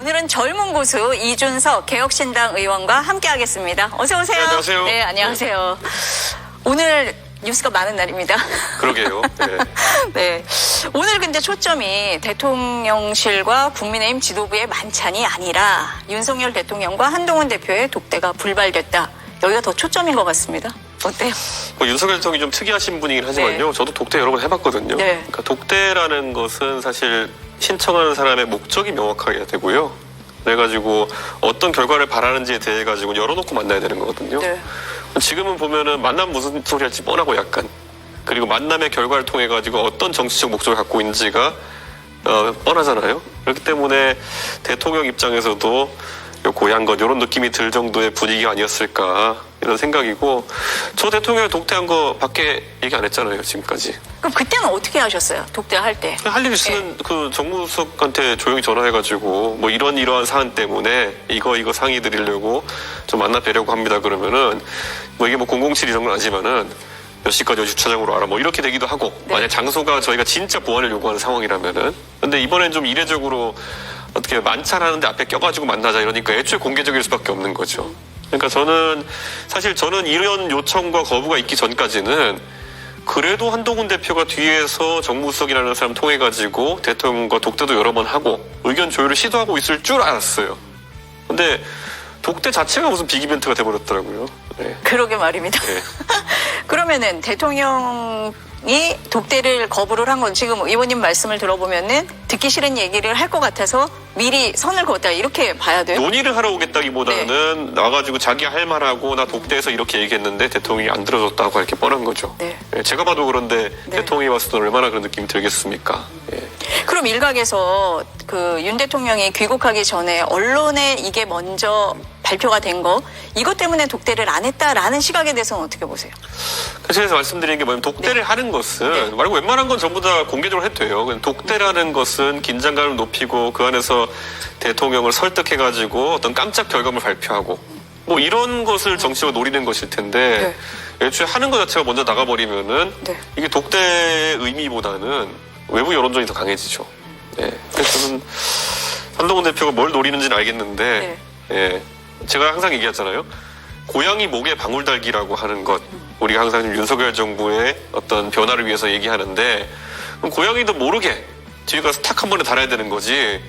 오늘은 젊은 고수 이준석 개혁신당 의원과 함께하겠습니다. 어서 오세요. 네, 안녕하세요. 네, 안녕하세요. 오늘 뉴스가 많은 날입니다. 그러게요. 네. 네. 오늘 근데 초점이 대통령실과 국민의힘 지도부의 만찬이 아니라 윤석열 대통령과 한동훈 대표의 독대가 불발됐다. 여기가 더 초점인 것 같습니다. 어때요? 윤석열 대통령이 좀 특이하신 분이긴 하지만요. 네. 저도 독대 여러 번 해봤거든요. 네. 그러니까 독대라는 것은 사실 신청하는 사람의 목적이 명확하게 되고요. 그래가지고 어떤 결과를 바라는지에 대해 가지고 열어놓고 만나야 되는 거거든요. 네. 지금은 보면은 만남 무슨 소리 할지 뻔하고 약간 그리고 만남의 결과를 통해 가지고 어떤 정치적 목적을 갖고 있는지가 뻔하잖아요. 그렇기 때문에 대통령 입장에서도 요 고향 것 이런 느낌이 들 정도의 분위기가 아니었을까 이런 생각이고 저 대통령이 독대한 거 밖에 얘기 안 했잖아요 지금까지. 그럼 그때는 어떻게 하셨어요? 독대할 때? 할 일 있으면 그 정무수석한테 조용히 전화해가지고 뭐 이러한 사안 때문에 이거 상의 드리려고 좀 만나 뵈려고 합니다 그러면은 뭐 이게 뭐 007 이런 건 아니지만은 몇 시까지 주차장으로 알아 뭐 이렇게 되기도 하고 네. 만약 장소가 저희가 진짜 보안을 요구하는 상황이라면은 근데 이번엔 좀 이례적으로 어떻게 만찬하는데 앞에 껴가지고 만나자 이러니까 애초에 공개적일 수밖에 없는 거죠. 그러니까 저는 이런 요청과 거부가 있기 전까지는 그래도 한동훈 대표가 뒤에서 정무수석이라는 사람 통해가지고 대통령과 독대도 여러 번 하고 의견 조율을 시도하고 있을 줄 알았어요. 근데 독대 자체가 무슨 빅이벤트가 돼버렸더라고요. 네. 그러게 말입니다. 네. 그러면은 대통령이 독대를 거부를 한 건 지금 의원님 말씀을 들어보면은 듣기 싫은 얘기를 할 것 같아서 미리 선을 그었다 이렇게 봐야 돼요? 논의를 하러 오겠다기보다는 나와가지고 자기 할 말하고 나 독대해서 이렇게 얘기했는데 대통령이 안 들어줬다고 이렇게 뻔한 거죠. 네. 예, 제가 봐도 그런데 네. 대통령이 봤을 때 얼마나 그런 느낌이 들겠습니까? 예. 그럼 일각에서 그 윤 대통령이 귀국하기 전에 언론에 이게 먼저 발표가 된 거 이것 때문에 독대를 안 했다라는 시각에 대해서는 어떻게 보세요? 그래서 말씀드리는 게 뭐냐면 독대를 하는 것은 말고 웬만한 건 전부 다 공개적으로 해도 돼요. 그냥 독대라는 것은 긴장감을 높이고 그 안에서 대통령을 설득해가지고 어떤 깜짝 결과물 발표하고 뭐 이런 것을 정치적으로 노리는 것일 텐데 애초에 하는 것 자체가 먼저 나가버리면은 이게 독대의 의미보다는 외부 여론전이 더 강해지죠. 네. 그래서 저는 한동훈 대표가 뭘 노리는지는 알겠는데 예. 제가 항상 얘기하잖아요. 고양이 목에 방울 달기라고 하는 것 우리가 항상 윤석열 정부의 어떤 변화를 위해서 얘기하는데 그럼 고양이도 모르게 뒤에 가서 탁 한 번에 달아야 되는 거지.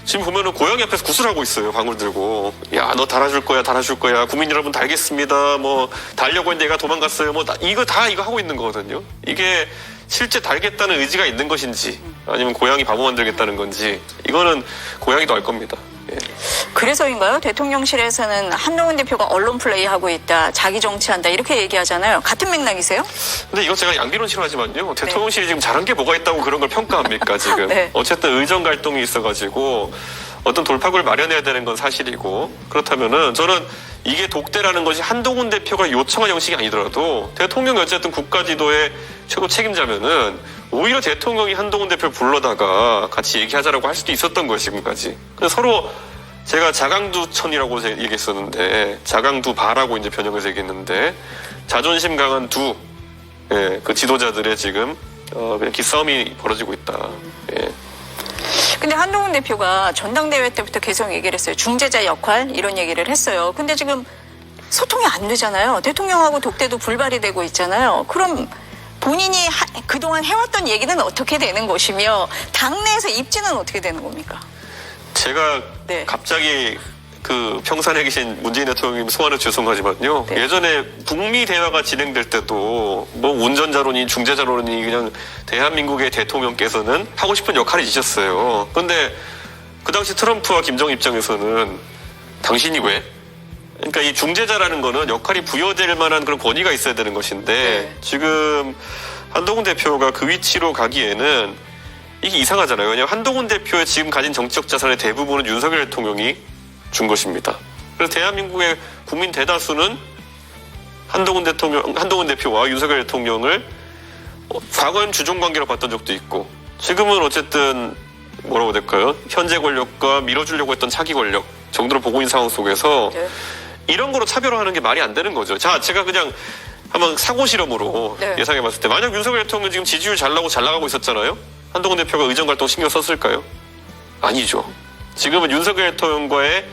지금 보면은 고양이 앞에서 구슬하고 있어요. 방울 들고. 야, 너 달아줄 거야. 국민 여러분 달겠습니다. 뭐 달려고 했는데 얘가 도망갔어요. 뭐 이거 하고 있는 거거든요. 이게 실제 달겠다는 의지가 있는 것인지 아니면 고양이 바보 만들겠다는 건지 이거는 고양이도 알 겁니다. 예. 그래서인가요? 대통령실에서는 한동훈 대표가 언론 플레이하고 있다, 자기 정치한다 이렇게 얘기하잖아요. 같은 맥락이세요? 근데 이거 제가 양비론 싫어하지만요. 대통령실이 지금 잘한 게 뭐가 있다고 그런 걸 평가합니까 지금? 어쨌든 의정 갈등이 있어가지고 어떤 돌파구를 마련해야 되는 건 사실이고 그렇다면은 저는 이게 독대라는 것이 한동훈 대표가 요청한 형식이 아니더라도 대통령이 어쨌든 국가 지도의 최고 책임자면은 오히려 대통령이 한동훈 대표를 불러다가 같이 얘기하자라고 할 수도 있었던 거예요 지금까지. 그래서 서로 제가 자강두천이라고 얘기했었는데 자강두바라고 이제 변형해서 얘기했는데 자존심 강한 그 지도자들의 지금 그냥 기싸움이 벌어지고 있다. 예. 근데 한동훈 대표가 전당대회 때부터 계속 얘기를 했어요. 중재자 역할 이런 얘기를 했어요. 근데 지금 소통이 안 되잖아요. 대통령하고 독대도 불발이 되고 있잖아요. 그럼 본인이 그동안 해왔던 얘기는 어떻게 되는 것이며 당내에서 입지는 어떻게 되는 겁니까? 제가 갑자기 그 평산에 계신 문재인 대통령님 소환해 죄송하지만요. 예전에 북미 대화가 진행될 때도 뭐 운전자론이 중재자론이 그냥 대한민국의 대통령께서는 하고 싶은 역할이 있으셨어요. 그런데 그 당시 트럼프와 김정은 입장에서는 당신이 왜? 그러니까 이 중재자라는 거는 역할이 부여될 만한 그런 권위가 있어야 되는 것인데 지금 한동훈 대표가 그 위치로 가기에는 이게 이상하잖아요. 왜냐하면 한동훈 대표의 지금 가진 정치적 자산의 대부분은 윤석열 대통령이 준 것입니다. 그래서 대한민국의 국민 대다수는 한동훈 대표와 윤석열 대통령을 과거엔 주종관계로 봤던 적도 있고 지금은 어쨌든 뭐라고 해야 될까요? 현재 권력과 밀어주려고 했던 차기 권력 정도로 보고 있는 상황 속에서 이런 거로 차별화하는 게 말이 안 되는 거죠. 자, 제가 그냥 한번 사고 실험으로 예상해봤을 때 만약 윤석열 대통령 지금 지지율 잘 나가고 있었잖아요. 한동훈 대표가 의정 활동 신경 썼을까요? 아니죠. 지금은 윤석열 대통령과의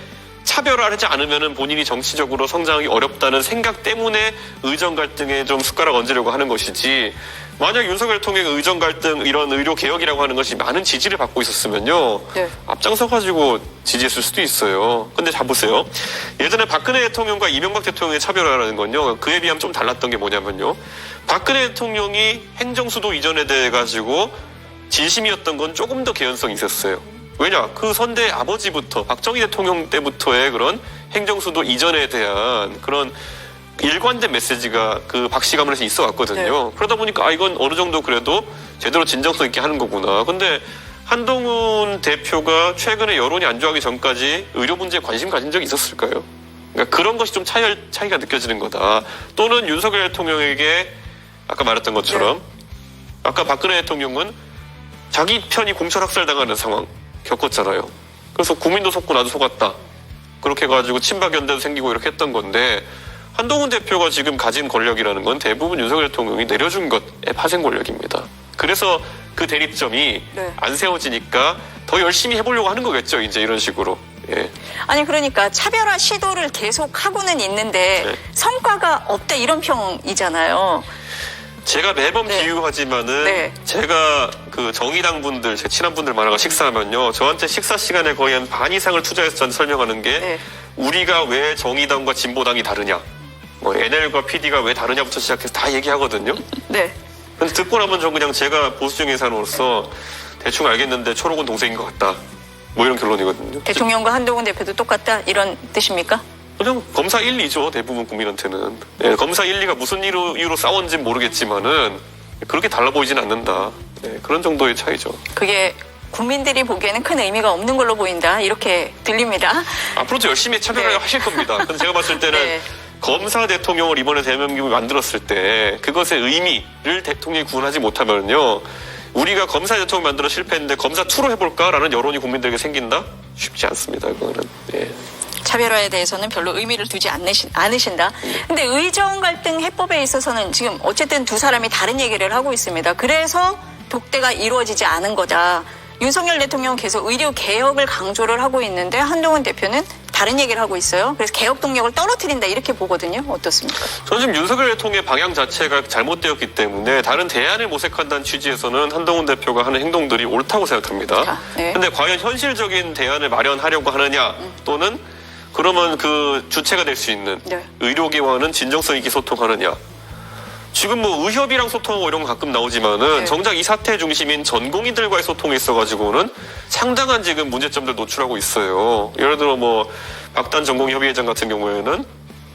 차별화를 하지 않으면 본인이 정치적으로 성장하기 어렵다는 생각 때문에 의정 갈등에 좀 숟가락 얹으려고 하는 것이지, 만약 윤석열 대통령의 의정 갈등, 이런 의료 개혁이라고 하는 것이 많은 지지를 받고 있었으면요, 네. 앞장서가지고 지지했을 수도 있어요. 근데 자 보세요. 예전에 박근혜 대통령과 이명박 대통령의 차별화라는 건요, 그에 비하면 좀 달랐던 게 뭐냐면요, 박근혜 대통령이 행정수도 이전에 대해 가지고 진심이었던 건 조금 더 개연성이 있었어요. 왜냐? 그 선대 아버지부터 박정희 대통령 때부터의 그런 행정수도 이전에 대한 그런 일관된 메시지가 그 박씨 가문에서 있어 왔거든요. 네. 그러다 보니까 이건 어느 정도 그래도 제대로 진정성 있게 하는 거구나. 근데 한동훈 대표가 최근에 여론이 안 좋아하기 전까지 의료 문제에 관심 가진 적이 있었을까요? 그러니까 그런 것이 좀 차이가 느껴지는 거다. 또는 윤석열 대통령에게 아까 말했던 것처럼 아까 박근혜 대통령은 자기 편이 공천학살당하는 상황 겪었잖아요. 그래서 국민도 속고 나도 속았다. 그렇게 해가지고 친박연대도 생기고 이렇게 했던 건데, 한동훈 대표가 지금 가진 권력이라는 건 대부분 윤석열 대통령이 내려준 것의 파생 권력입니다. 그래서 그 대립점이 안 세워지니까 더 열심히 해보려고 하는 거겠죠. 이제 이런 식으로. 예. 아니 그러니까 차별화 시도를 계속 하고는 있는데 성과가 없다 이런 평이잖아요. 제가 매번 네. 비유하지만은 네. 제가 그 정의당 분들, 제 친한 분들 만나가 식사하면요, 저한테 식사 시간에 거의 한 반 이상을 투자해서 저한테 설명하는 게 우리가 왜 정의당과 진보당이 다르냐, 뭐 NL과 PD가 왜 다르냐부터 시작해서 다 얘기하거든요. 네. 근데 듣고 나면 전 그냥 제가 보수적인 사람으로서 대충 알겠는데 초록은 동생인 것 같다, 뭐 이런 결론이거든요. 대통령과 한동훈 대표도 똑같다 이런 뜻입니까? 그냥 검사 1, 2죠. 대부분 국민한테는. 예, 검사 1, 2가 무슨 이유로 싸웠는지는 모르겠지만은 그렇게 달라 보이진 않는다. 예, 그런 정도의 차이죠. 그게 국민들이 보기에는 큰 의미가 없는 걸로 보인다 이렇게 들립니다. 앞으로도 열심히 차별화 하실 겁니다. 근데 제가 봤을 때는 검사 대통령을 이번에 대한민국이 만들었을 때 그것의 의미를 대통령이 구분하지 못하면요, 우리가 검사 대통령 만들어 실패했는데 검사 2로 해볼까라는 여론이 국민들에게 생긴다? 쉽지 않습니다. 그거는. 예. 차별화에 대해서는 별로 의미를 두지 않으신다. 근데 의정 갈등 해법에 있어서는 지금 어쨌든 두 사람이 다른 얘기를 하고 있습니다. 그래서 독대가 이루어지지 않은 거다. 윤석열 대통령은 계속 의료 개혁을 강조를 하고 있는데 한동훈 대표는 다른 얘기를 하고 있어요. 그래서 개혁 동력을 떨어뜨린다 이렇게 보거든요. 어떻습니까? 저는 지금 윤석열 대통령의 방향 자체가 잘못되었기 때문에 다른 대안을 모색한다는 취지에서는 한동훈 대표가 하는 행동들이 옳다고 생각합니다. 그런데 과연 현실적인 대안을 마련하려고 하느냐, 또는 그러면 그 주체가 될 수 있는 의료계와는 진정성 있게 소통하느냐. 지금 뭐 의협이랑 소통하고 이런 거 가끔 나오지만은 정작 이 사태 중심인 전공의들과의 소통에 있어가지고는 상당한 지금 문제점들 노출하고 있어요. 예를 들어 뭐 박단 전공협의회장 같은 경우에는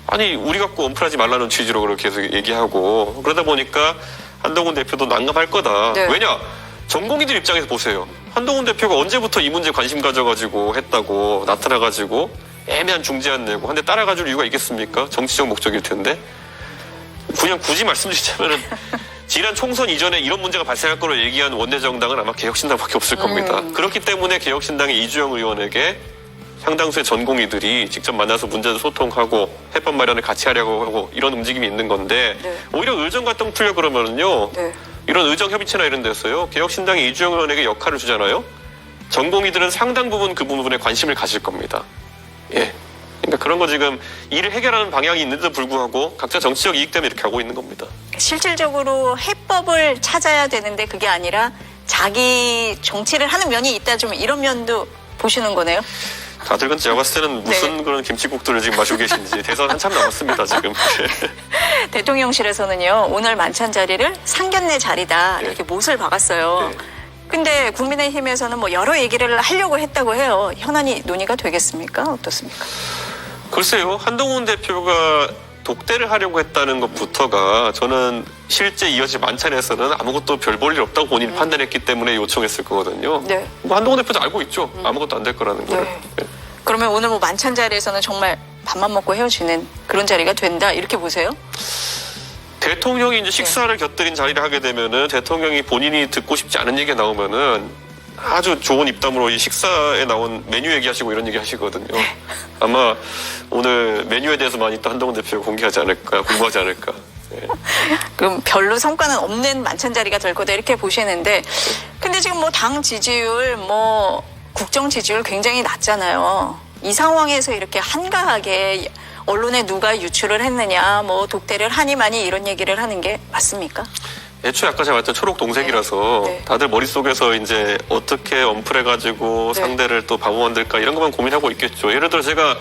아니 우리 갖고 언플하지 말라는 취지로 그렇게 계속 얘기하고, 그러다 보니까 한동훈 대표도 난감할 거다. 왜냐? 전공의들 입장에서 보세요. 한동훈 대표가 언제부터 이 문제에 관심 가져가지고 했다고 나타나가지고 애매한 중재안 내고 한데 따라가줄 이유가 있겠습니까? 정치적 목적일 텐데. 그냥 굳이 말씀드리자면은 지난 총선 이전에 이런 문제가 발생할 거로 얘기한 원내정당은 아마 개혁신당밖에 없을 겁니다. 그렇기 때문에 개혁신당의 이주영 의원에게 상당수의 전공의들이 직접 만나서 문제도 소통하고 해법 마련을 같이 하려고 하고 이런 움직임이 있는 건데, 오히려 의정 갈등 풀려 그러면은요, 이런 의정협의체나 이런 데서요, 개혁신당이 이주영 의원에게 역할을 주잖아요. 전공의들은 상당 부분 그 부분에 관심을 가질 겁니다. 예. 그러니까 그런 거 지금 일을 해결하는 방향이 있는데도 불구하고 각자 정치적 이익 때문에 이렇게 하고 있는 겁니다. 실질적으로 해법을 찾아야 되는데 그게 아니라 자기 정치를 하는 면이 있다, 좀 이런 면도 보시는 거네요. 다들 근데 제가 봤을 때는 무슨 그런 김치국들을 지금 마시고 계신지 대선 한참 남았습니다, 지금. 대통령실에서는요, 오늘 만찬 자리를 상견례 자리다 이렇게 못을 박았어요. 근데 국민의힘에서는 뭐 여러 얘기를 하려고 했다고 해요. 현안이 논의가 되겠습니까? 어떻습니까? 글쎄요, 한동훈 대표가 독대를 하려고 했다는 것부터가 저는 실제 이어진 만찬에서는 아무것도 별 볼 일 없다고 본인이 판단했기 때문에 요청했을 거거든요. 뭐 한동훈 대표도 알고 있죠. 아무것도 안 될 거라는 거를. 그러면 오늘 뭐 만찬 자리에서는 정말 밥만 먹고 헤어지는 그런 자리가 된다 이렇게 보세요? 대통령이 이제 식사를 곁들인 자리를 하게 되면은 대통령이 본인이 듣고 싶지 않은 얘기가 나오면은 아주 좋은 입담으로 이 식사에 나온 메뉴 얘기하시고 이런 얘기 하시거든요. 아마 오늘 메뉴에 대해서 많이 또 한동훈 대표가 공개하지 않을까, 공부하지 않을까. 그럼 별로 성과는 없는 만찬 자리가 될 거다 이렇게 보시는데, 근데 지금 뭐 당 지지율 뭐 국정 지지율 굉장히 낮잖아요. 이 상황에서 이렇게 한가하게 언론에 누가 유출을 했느냐, 뭐 독대를 하니 많이 이런 얘기를 하는 게 맞습니까? 애초에 아까 제가 말했던 초록 동색이라서 네. 다들 머릿속에서 이제 어떻게 언플해가지고 네. 상대를 또 바보 만들까 이런 것만 고민하고 있겠죠. 예를 들어 제가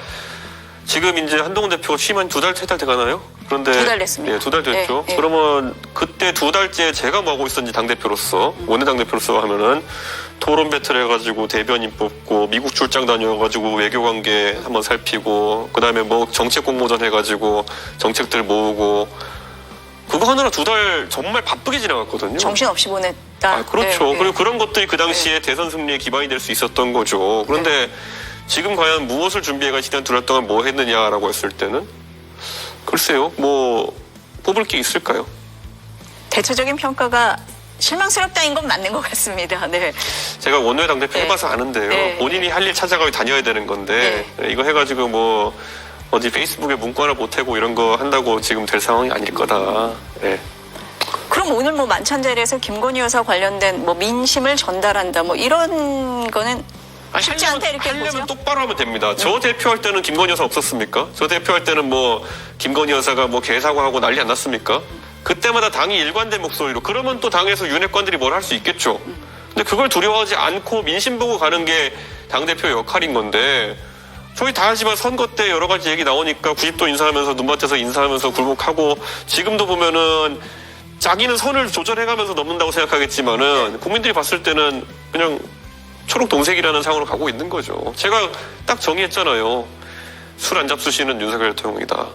지금 이제 한동훈 대표 취임한 2달, 3달 돼가나요? 그런데 2달 됐습니다. 네, 2달 됐죠. 네, 네. 그러면 그때 2달째 제가 뭐 하고 있었는지 당대표로서 원내당대표로서 하면은 토론 배틀 해가지고 대변인 뽑고 미국 출장 다녀가지고 외교관계 한번 살피고 그다음에 뭐 정책 공모전 해가지고 정책들 모으고 그거 하느라 2달 정말 바쁘게 지나갔거든요. 정신없이 보냈다. 아, 그렇죠. 네, 네. 그리고 그런 것들이 그 당시에 대선 승리에 기반이 될 수 있었던 거죠. 그런데 지금 과연 무엇을 준비해가 지난 2달 동안 뭐 했느냐라고 했을 때는 글쎄요, 뭐 뽑을 게 있을까요? 대체적인 평가가 실망스럽다인 건 맞는 것 같습니다. 네. 제가 원외 당대표 네. 해봐서 아는데요. 네. 본인이 할 일 찾아가고 다녀야 되는 건데 이거 해가지고 뭐 어디 페이스북에 문구 하나 보태고 이런 거 한다고 지금 될 상황이 아닐 거다. 네. 그럼 오늘 뭐 만찬자리에서 김건희 여사 관련된 뭐 민심을 전달한다 뭐 이런 거는 쉽지 않다 이렇게 하려면 보죠? 똑바로 하면 됩니다. 저 대표할 때는 김건희 여사 없었습니까? 저 대표할 때는 뭐 김건희 여사가 뭐 개사과하고 난리 안 났습니까? 그때마다 당이 일관된 목소리로 그러면 또 당에서 윤핵관들이 뭘 할 수 있겠죠. 근데 그걸 두려워하지 않고 민심 보고 가는 게 당대표 역할인 건데 저희 다 알지만 선거 때 여러 가지 얘기 나오니까 90도 인사하면서 눈밭에서 인사하면서 굴복하고 지금도 보면은 자기는 선을 조절해가면서 넘는다고 생각하겠지만은 국민들이 봤을 때는 그냥 초록 동색이라는 상황으로 가고 있는 거죠. 제가 딱 정의했잖아요. 술 안 잡수시는 윤석열 대통령이다.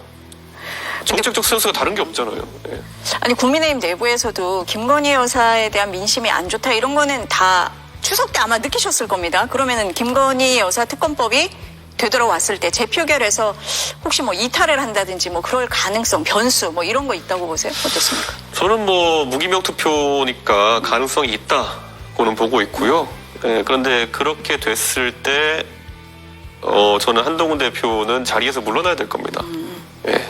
정책적 센스가 다른 게 없잖아요. 네. 아니 국민의힘 내부에서도 김건희 여사에 대한 민심이 안 좋다 이런 거는 다 추석 때 아마 느끼셨을 겁니다. 그러면은 김건희 여사 특검법이 되돌아왔을 때 재표결에서 혹시 뭐 이탈을 한다든지 뭐 그럴 가능성, 변수 뭐 이런 거 있다고 보세요? 어떻습니까? 저는 뭐 무기명 투표니까 가능성이 있다고는 보고 있고요. 예, 그런데 그렇게 됐을 때 저는 한동훈 대표는 자리에서 물러나야 될 겁니다. 예,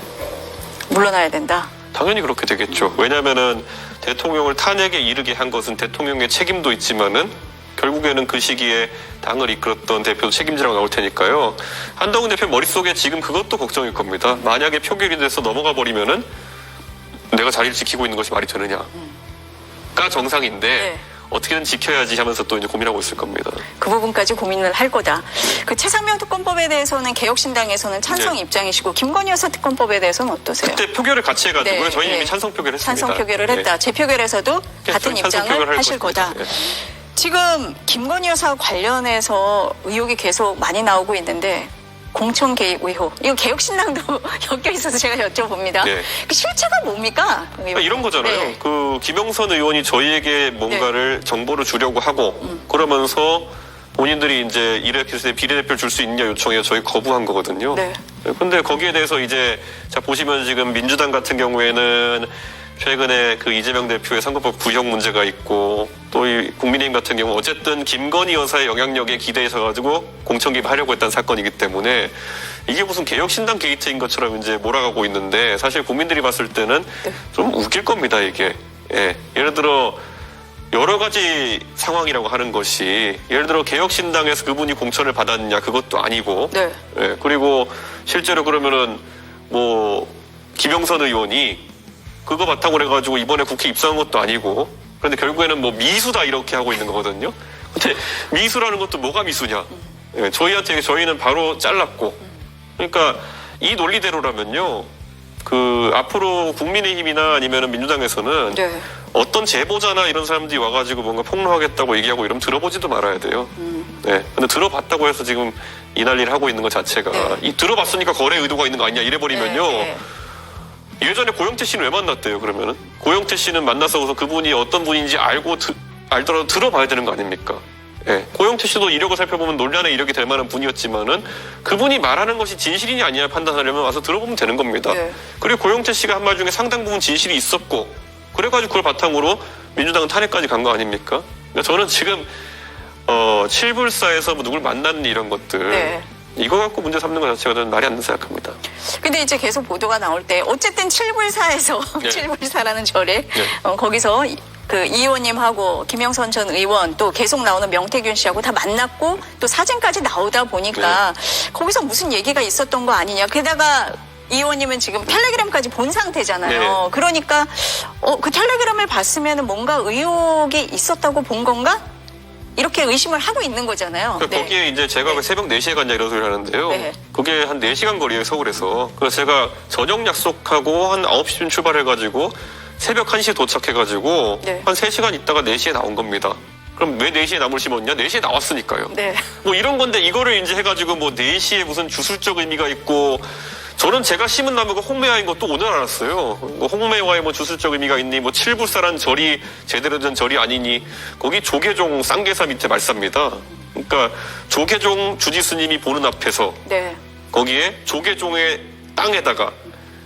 물러나야 된다. 당연히 그렇게 되겠죠. 왜냐하면은 대통령을 탄핵에 이르게 한 것은 대통령의 책임도 있지만은 결국에는 그 시기에 당을 이끌었던 대표도 책임지라고 나올 테니까요. 한동훈 대표 머릿속에 지금 그것도 걱정일 겁니다. 만약에 표결이 돼서 넘어가 버리면은 내가 자리를 지키고 있는 것이 말이 되느냐가 정상인데 네. 어떻게든 지켜야지 하면서 또 이제 고민하고 있을 겁니다. 그 부분까지 고민을 할 거다. 그 최상명 특검법에 대해서는 개혁신당에서는 찬성 네. 입장이시고 김건희 여사 특검법에 대해서는 어떠세요? 그때 표결을 같이 해가지고요. 네, 저희 네. 이미 찬성 표결을 했습니다. 찬성 표결을 했다. 재표결에서도 같은 찬성 입장을 표결을 할 하실 것입니다. 거다. 네. 지금 김건희 여사 관련해서 의혹이 계속 많이 나오고 있는데 공천 개입 의혹. 이거 개혁신당도 엮여 있어서 제가 여쭤봅니다. 네. 그 실체가 뭡니까? 그러니까 이런 거잖아요. 네. 그 김영선 의원이 저희에게 뭔가를 정보를 주려고 하고 그러면서 본인들이 이제 이렇게 해서 비례대표를 줄 수 있냐 요청해 저희 거부한 거거든요. 네. 근데 거기에 대해서 이제 자 보시면 지금 민주당 같은 경우에는 최근에 그 이재명 대표의 선거법 구형 문제가 있고 또 이 국민의힘 같은 경우 어쨌든 김건희 여사의 영향력에 기대해서 가지고 공천 개입하려고 했다는 사건이기 때문에 이게 무슨 개혁신당 게이트인 것처럼 이제 몰아가고 있는데 사실 국민들이 봤을 때는 좀 웃길 겁니다 이게. 예. 예를 들어 여러 가지 상황이라고 하는 것이 예를 들어 개혁신당에서 그분이 공천을 받았느냐 그것도 아니고 네. 예. 그리고 실제로 그러면은 뭐 김영선 의원이 그거 바탕으로 해가지고 이번에 국회 입성한 것도 아니고 그런데 결국에는 뭐 미수다 이렇게 하고 있는 거거든요. 근데 미수라는 것도 뭐가 미수냐? 예, 저희는 바로 잘랐고 그러니까 이 논리대로라면요. 그 앞으로 국민의힘이나 아니면 민주당에서는 네. 어떤 제보자나 이런 사람들이 와가지고 뭔가 폭로하겠다고 얘기하고 이러면 들어보지도 말아야 돼요. 네. 근데 들어봤다고 해서 지금 이 난리를 하고 있는 것 자체가 네. 이 들어봤으니까 거래 의도가 있는 거 아니냐 이래버리면요. 네. 예전에 고영태 씨는 왜 만났대요, 그러면은? 고영태 씨는 만나서 그분이 어떤 분인지 알더라도 들어봐야 되는 거 아닙니까? 예. 고영태 씨도 이력을 살펴보면 논란의 이력이 될 만한 분이었지만은 그분이 말하는 것이 진실이냐 아니냐 판단하려면 와서 들어보면 되는 겁니다. 네. 그리고 고영태 씨가 한 말 중에 상당 부분 진실이 있었고 그래가지고 그걸 바탕으로 민주당은 탄핵까지 간 거 아닙니까? 그러니까 저는 지금, 7불사에서 뭐 누굴 만났니 이런 것들. 네. 이거 갖고 문제 삼는 것 자체가 저는 말이 안 된다고 생각합니다. 근데 이제 계속 보도가 나올 때 어쨌든 7불사에서 네. 7불사라는 절에 네. 거기서 그 이 의원님하고 김영선 전 의원 또 계속 나오는 명태균 씨하고 다 만났고 또 사진까지 나오다 보니까 거기서 무슨 얘기가 있었던 거 아니냐. 게다가 이 의원님은 지금 텔레그램까지 본 상태잖아요. 그러니까 그 텔레그램을 봤으면 뭔가 의혹이 있었다고 본 건가? 이렇게 의심을 하고 있는 거잖아요. 그러니까 거기에 이제 제가 왜 새벽 4시에 갔냐 이런 소리를 하는데요. 네. 그게 한 4시간 거리예요, 서울에서. 그래서 제가 저녁 약속하고 한 9시쯤 출발해가지고 새벽 1시에 도착해가지고 네. 한 3시간 있다가 4시에 나온 겁니다. 그럼 왜 4시에 나물 심었냐? 4시에 나왔으니까요. 네. 뭐 이런 건데 이거를 이제 해가지고 뭐 4시에 무슨 주술적 의미가 있고 저는 제가 심은 나무가 홍매화인 것도 오늘 알았어요. 뭐 홍매화에 뭐 주술적 의미가 있니? 뭐 칠불사란 절이 제대로 된 절이 아니니? 거기 조계종 쌍계사 밑에 말쌉니다. 그러니까 조계종 주지스님이 보는 앞에서 네. 거기에 조계종의 땅에다가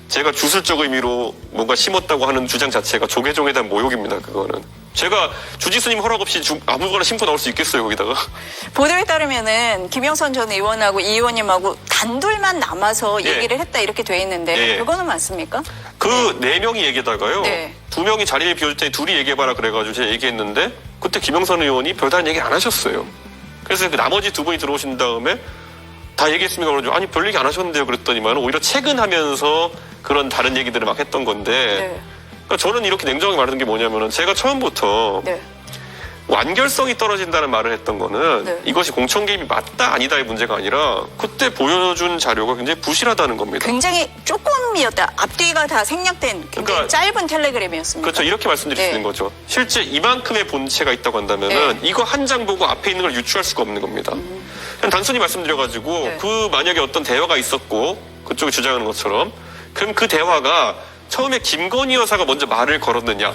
제가 주술적 의미로 뭔가 심었다고 하는 주장 자체가 조계종에 대한 모욕입니다. 그거는. 제가 주지스님 허락 없이 아무거나 심고 나올 수 있겠어요, 거기다가. 보도에 따르면은 김영선 전 의원하고 이 의원님하고 단둘만 남아서 예. 얘기를 했다 이렇게 돼 있는데 예. 그거는 맞습니까? 그 4명이 얘기하다가요. 네. 2명이 자리를 비워줄 테니 둘이 얘기해봐라 그래가지고 제가 얘기했는데 그때 김영선 의원이 별다른 얘기 안 하셨어요. 그래서 그 나머지 2분이 들어오신 다음에 다 얘기했습니까? 그러죠. 아니 별 얘기 안 하셨는데요. 그랬더니만 오히려 퇴근하면서 그런 다른 얘기들을 막 했던 건데 네. 그러니까 저는 이렇게 냉정하게 말하는 게 뭐냐면은 제가 처음부터 네. 완결성이 떨어진다는 말을 했던 거는 네. 이것이 공천 개입이 맞다 아니다의 문제가 아니라 그때 보여준 자료가 굉장히 부실하다는 겁니다. 굉장히 조금이었다. 앞뒤가 다 생략된 굉장히 그러니까 짧은 텔레그램이었습니다. 그렇죠. 이렇게 말씀드릴 수 네. 있는 거죠. 실제 이만큼의 본체가 있다고 한다면은 이거 한 장 보고 앞에 있는 걸 유추할 수가 없는 겁니다. 그냥 단순히 말씀드려가지고 네. 그 만약에 어떤 대화가 있었고 그쪽이 주장하는 것처럼 그럼 그 대화가 처음에 김건희 여사가 먼저 말을 걸었느냐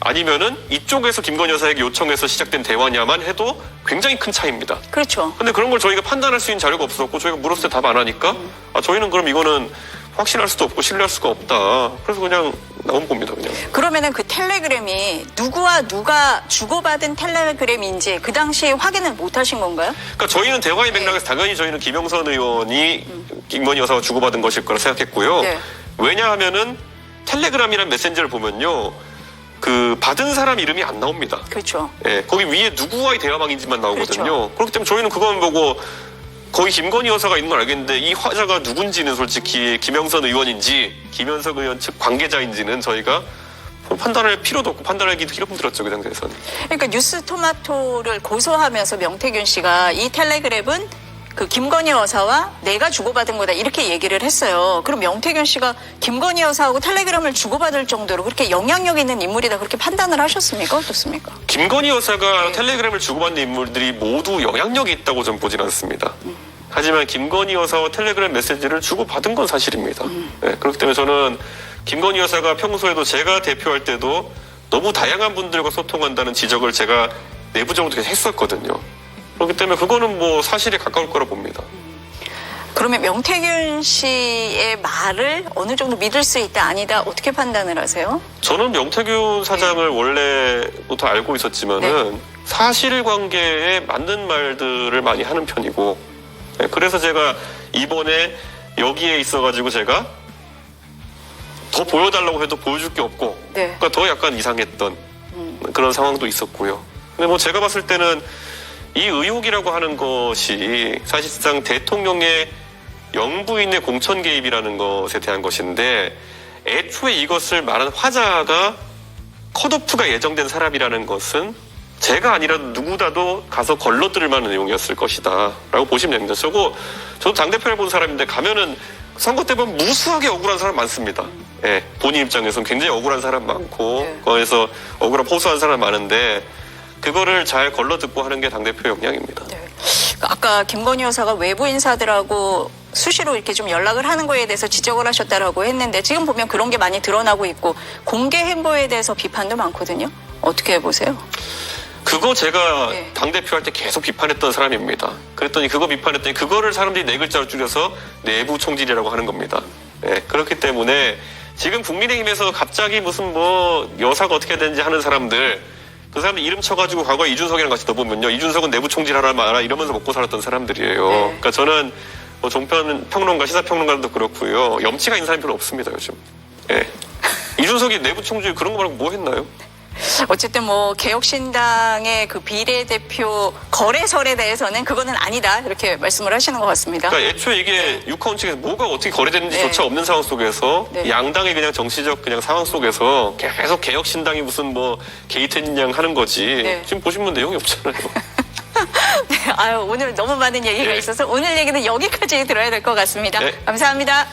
아니면은 이쪽에서 김건희 여사에게 요청해서 시작된 대화냐만 해도 굉장히 큰 차이입니다. 그렇죠. 근데 그런 걸 저희가 판단할 수 있는 자료가 없었고 저희가 물었을 때 답 안 하니까 저희는 그럼 이거는 확신할 수도 없고 신뢰할 수가 없다. 그래서 그냥 나온 겁니다. 그냥. 그러면은 그 텔레그램이 누구와 누가 주고받은 텔레그램인지 그 당시에 확인을 못 하신 건가요? 그러니까 저희는 대화의 맥락에서 당연히 저희는 김영선 의원이 김건희 여사와 주고받은 것일 거라 생각했고요. 네. 왜냐하면은 텔레그램이라는 메신저를 보면요. 그 받은 사람 이름이 안 나옵니다. 그렇죠. 예, 거기 위에 누구와의 대화망인지만 나오거든요. 그렇죠. 그렇기 때문에 저희는 그것만 보고 거기 김건희 여사가 있는 걸 알겠는데 이 화자가 누군지는 솔직히 김영선 의원인지 김현석 의원 측 관계자인지는 저희가 판단할 필요도 없고 판단하기도 힘들었죠. 그 당시에서는. 그러니까 뉴스토마토를 고소하면서 명태균 씨가 이 텔레그램은 그 김건희 여사와 내가 주고받은 거다 이렇게 얘기를 했어요. 그럼 명태균 씨가 김건희 여사하고 텔레그램을 주고받을 정도로 그렇게 영향력 있는 인물이다 그렇게 판단을 하셨습니까? 어떻습니까? 김건희 여사가 네. 텔레그램을 주고받는 인물들이 모두 영향력이 있다고 전 보진 않습니다. 하지만 김건희 여사와 텔레그램 메시지를 주고받은 건 사실입니다. 네, 그렇기 때문에 저는 김건희 여사가 평소에도 제가 대표할 때도 너무 다양한 분들과 소통한다는 지적을 제가 내부적으로 계속 했었거든요. 그렇기 때문에 그거는 뭐 사실에 가까울 거라 봅니다. 그러면 명태균 씨의 말을 어느 정도 믿을 수 있다 아니다 어떻게 판단을 하세요? 저는 명태균 사장을 원래부터 알고 있었지만은 사실관계에 맞는 말들을 많이 하는 편이고 네, 그래서 제가 이번에 여기에 있어가지고 제가 더 보여달라고 해도 보여줄 게 없고 네. 그러니까 더 약간 이상했던 그런 상황도 있었고요. 근데 뭐 제가 봤을 때는 이 의혹이라고 하는 것이 사실상 대통령의 영부인의 공천 개입이라는 것에 대한 것인데 애초에 이것을 말한 화자가 컷오프가 예정된 사람이라는 것은 제가 아니라도 누구라도 가서 걸러들을 만한 내용이었을 것이다 라고 보시면 됩니다. 저도 당대표를 본 사람인데 가면은 선거 때 보면 무수하게 억울한 사람 많습니다. 예, 본인 입장에서는 굉장히 억울한 사람 많고 네. 거기서 억울한 호소한 사람 많은데 그거를 잘 걸러듣고 하는 게 당대표 역량입니다. 네. 아까 김건희 여사가 외부 인사들하고 수시로 이렇게 좀 연락을 하는 거에 대해서 지적을 하셨다라고 했는데 지금 보면 그런 게 많이 드러나고 있고 공개 행보에 대해서 비판도 많거든요. 어떻게 보세요? 그거 제가 네. 당대표 할 때 계속 비판했던 사람입니다. 그랬더니 그거 비판했더니 그거를 사람들이 네 글자로 줄여서 내부 총질이라고 하는 겁니다. 네, 그렇기 때문에 지금 국민의힘에서 갑자기 무슨 뭐 여사가 어떻게 되는지 하는 사람들 그 사람들 이름 쳐가지고 과거에 이준석이랑 같이 넣어보면요. 이준석은 내부 총질하라 마라 이러면서 먹고 살았던 사람들이에요. 네. 그러니까 저는 뭐 종편 평론가 시사평론가도 그렇고요. 염치가 있는 사람이 별로 없습니다 요즘. 예. 이준석이 내부 총질 그런 거 말고 뭐 했나요? 어쨌든 뭐 개혁신당의 그 비례대표 거래설에 대해서는 그거는 아니다 이렇게 말씀을 하시는 것 같습니다. 그러니까 애초에 이게 유카운 측에서 뭐가 어떻게 거래되는지조차 네. 없는 상황 속에서 네. 양당의 그냥 정치적 그냥 상황 속에서 계속 개혁신당이 무슨 뭐 게이트냐 하는 거지. 네. 지금 보시면 내용이 없잖아요. 네, 아유 오늘 너무 많은 얘기가 네. 있어서 오늘 얘기는 여기까지 들어야 될 것 같습니다. 네. 감사합니다.